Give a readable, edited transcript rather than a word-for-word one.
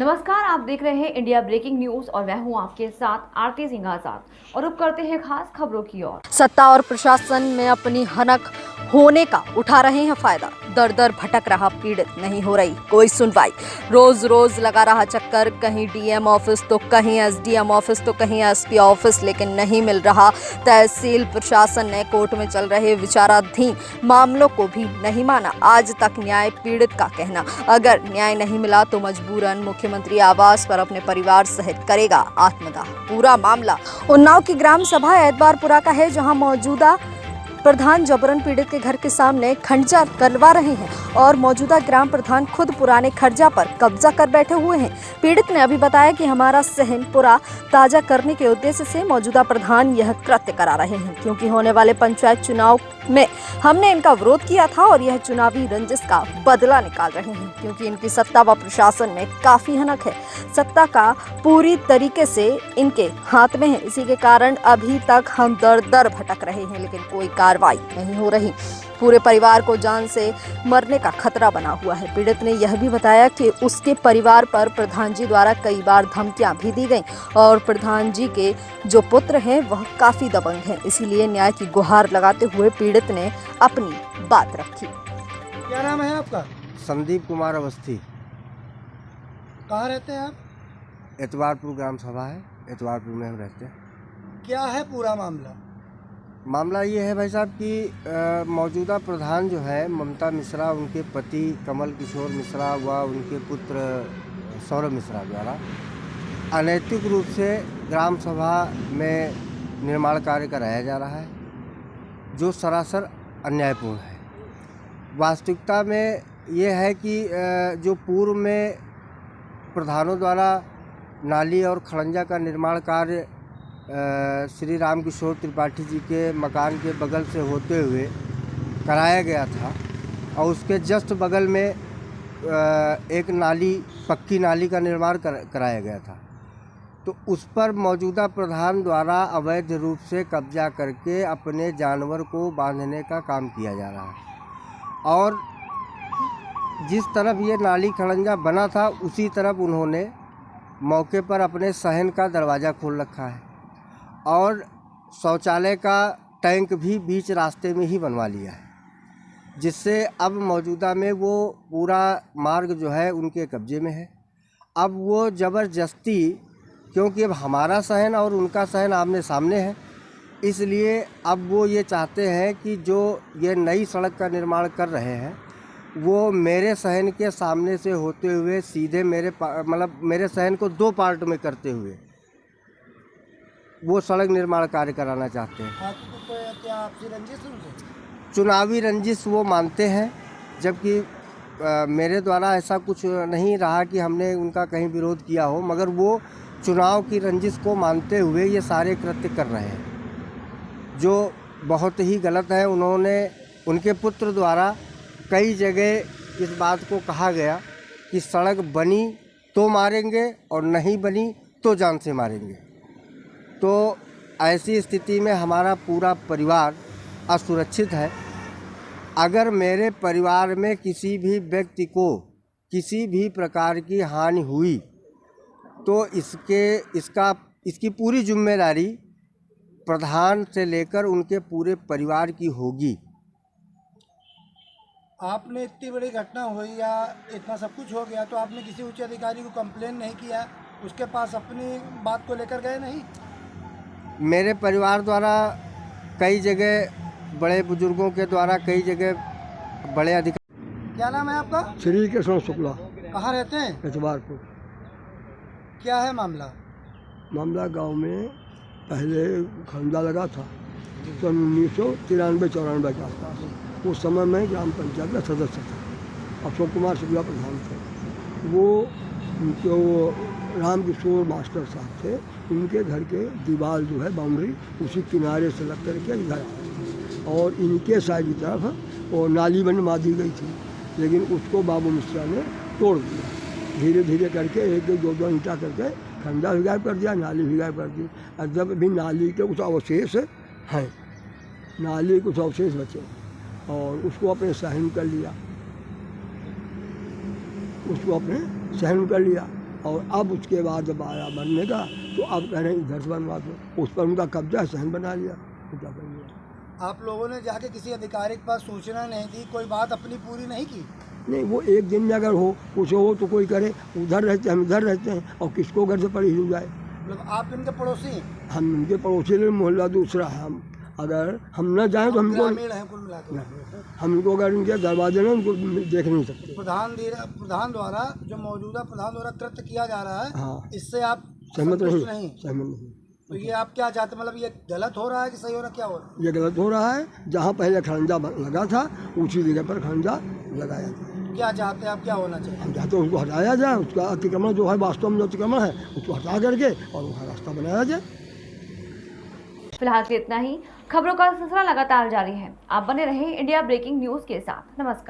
नमस्कार, आप देख रहे हैं इंडिया ब्रेकिंग न्यूज और मैं हूं आपके साथ आरती सिंह आजाद। और अब करते हैं खास खबरों की ओर। सत्ता और प्रशासन में अपनी हनक होने का उठा रहे हैं फायदा। दर दर भटक रहा पीड़ित, नहीं हो रही कोई सुनवाई। रोज रोज लगा रहा चक्कर, कहीं डीएम ऑफिस तो कहीं एसडीएम ऑफिस तो कहीं एसपी ऑफिस, लेकिन नहीं मिल रहा। तहसील प्रशासन ने कोर्ट में चल रहे विचाराधीन मामलों को भी नहीं माना। आज तक न्याय पीड़ित का कहना, अगर न्याय नहीं मिला तो मजबूरन मुख्यमंत्री आवास पर अपने परिवार सहित करेगा आत्मदाह। पूरा मामला उन्नाव की ग्राम सभा एतबारपुरा का है, जहां मौजूदा प्रधान जबरन पीड़ित के घर के सामने खंडजा करवा रहे हैं और मौजूदा ग्राम प्रधान खुद पुराने खर्जा पर कब्जा कर बैठे हुए हैं। पीड़ित ने अभी बताया कि हमारा सहन पूरा ताजा करने के उद्देश्य से मौजूदा प्रधान यह कृत्य करा रहे हैं, क्योंकि होने वाले पंचायत चुनाव में हमने इनका विरोध किया था और यह चुनावी रंजिश का बदला निकाल रहे हैं, क्योंकि इनकी सत्ता व प्रशासन में काफी हनक है। सत्ता का पूरी तरीके से इनके हाथ में है। इसी के कारण अभी तक हम दर दर भटक रहे हैं, लेकिन कोई कार्रवाई नहीं हो रही। पूरे परिवार को जान से मरने का खतरा बना हुआ है। पीड़ित ने यह भी बताया कि उसके परिवार पर प्रधान जी द्वारा कई बार धमकियां भी दी गईं और प्रधान जी के जो पुत्र हैं वह काफी दबंग हैं। इसीलिए न्याय की गुहार लगाते हुए पीड़ित ने अपनी बात रखी। क्या नाम है आपका? संदीप कुमार अवस्थी। कहाँ रहते हैं आप? एतबारपुर ग्राम सभा है, एतबारपुर में हम रहते हैं। क्या है पूरा मामला? मामला ये है भाई साहब कि मौजूदा प्रधान जो है ममता मिश्रा, उनके पति कमल किशोर मिश्रा व उनके पुत्र सौरभ मिश्रा द्वारा अनैतिक रूप से ग्राम सभा में निर्माण कार्य कराया जा रहा है, जो सरासर अन्यायपूर्ण है। वास्तविकता में ये है कि जो पूर्व में प्रधानों द्वारा नाली और खड़ंजा का निर्माण कार्य श्री राम किशोर त्रिपाठी जी के मकान के बगल से होते हुए कराया गया था और उसके जस्ट बगल में एक नाली, पक्की नाली का निर्माण कराया गया था, तो उस पर मौजूदा प्रधान द्वारा अवैध रूप से कब्जा करके अपने जानवर को बांधने का काम किया जा रहा है। और जिस तरफ ये नाली खड़ंजा बना था उसी तरफ उन्होंने मौके पर अपने सहन का दरवाज़ा खोल रखा है और शौचालय का टैंक भी बीच रास्ते में ही बनवा लिया है, जिससे अब मौजूदा में वो पूरा मार्ग जो है उनके कब्जे में है। अब वो ज़बरदस्ती, क्योंकि अब हमारा सहन और उनका सहन आमने सामने है, इसलिए अब वो ये चाहते हैं कि जो ये नई सड़क का निर्माण कर रहे हैं वो मेरे सहन के सामने से होते हुए सीधे मेरे सहन को दो पार्ट में करते हुए वो सड़क निर्माण कार्य कराना चाहते हैं। आपको क्या आपसी रंजिश उनसे? चुनावी रंजिश वो मानते हैं, जबकि मेरे द्वारा ऐसा कुछ नहीं रहा कि हमने उनका कहीं विरोध किया हो, मगर वो चुनाव की रंजिश को मानते हुए ये सारे कृत्य कर रहे हैं, जो बहुत ही गलत है। उन्होंने, उनके पुत्र द्वारा कई जगह इस बात को कहा गया कि सड़क बनी तो मारेंगे और नहीं बनी तो जान से मारेंगे। तो ऐसी स्थिति में हमारा पूरा परिवार असुरक्षित है। अगर मेरे परिवार में किसी भी व्यक्ति को किसी भी प्रकार की हानि हुई तो इसकी पूरी जिम्मेदारी प्रधान से लेकर उनके पूरे परिवार की होगी। आपने इतनी बड़ी घटना हुई या इतना सब कुछ हो गया तो आपने किसी उच्च अधिकारी को कंप्लेन नहीं किया? उसके पास अपनी बात को लेकर गए नहीं? मेरे परिवार द्वारा कई जगह, बड़े बुजुर्गों के द्वारा कई जगह बड़े अधिकारी। क्या नाम है आपका? श्री कृष्ण शुक्ला। कहाँ रहते हैं? एतबारपुर। क्या है मामला? मामला गांव में पहले खंडा लगा था सन 1993-94 के आसपास। उस समय में ग्राम पंचायत का सदस्य था, अशोक कुमार शुक्ला प्रधान थे। वो राम किशोर मास्टर साहब थे, उनके घर के दीवार जो है बाउंड्री उसी किनारे से लग करके इधर और इनके साइड की तरफ वो नाली बनवा दी गई थी, लेकिन उसको बाबू मिश्रा ने तोड़ दिया। धीरे धीरे करके एक दो दो ईंटा करके खंडा भी गायब कर दिया, नाली भी गायब कर दी। और जब भी नाली के कुछ अवशेष हैं, नाली कुछ अवशेष बचे और उसको अपने सहन कर लिया, और अब उसके बाद जब आया बनने का तो अब कह रहे हैं इधर से बनवा दो, उस पर उनका कब्जा सहन बना लिया, कब्जा कर लिया। आप लोगों ने जाके किसी अधिकारी के पास सूचना नहीं दी, कोई बात अपनी पूरी नहीं की? नहीं, वो एक दिन में अगर हो कुछ हो तो कोई करे, उधर रहते हैं हम इधर रहते हैं, और किसको घर से परेशानी हो जाए। मतलब आप इनके पड़ोसी हैं? हम उनके पड़ोसी में मोहल्ला दूसरा है, हम अगर हम न जाएँ तो हमको ग्रामीण हैं कुल मिला के। हमको अगर उनके दरवाजे में उनको देख नहीं सकते। प्रधान द्वारा जो मौजूदा प्रधान द्वारा कृत्य किया जा रहा है, हाँ, इससे आप सहमत संतुष्ट नहीं, सहमत नहीं। तो ये आप क्या चाहते, मतलब ये गलत हो रहा है कि सही हो रहा है, क्या हो रहा है? ये गलत हो रहा है, जहाँ पहले खरंजा लगा था उसी जगह पर खरंजा लगाया था। क्या चाहते हैं आप, क्या होना चाहिए? हम चाहते हैं उसको हटाया जाए, उसका अतिक्रमण जो है वास्तव में जो अतिक्रमण है उसको हटा करके और वहाँ रास्ता बनाया जाए। फिलहाल के इतना ही। खबरों का सिलसिला लगातार जारी है। आप बने रहें इंडिया ब्रेकिंग न्यूज के साथ। नमस्कार।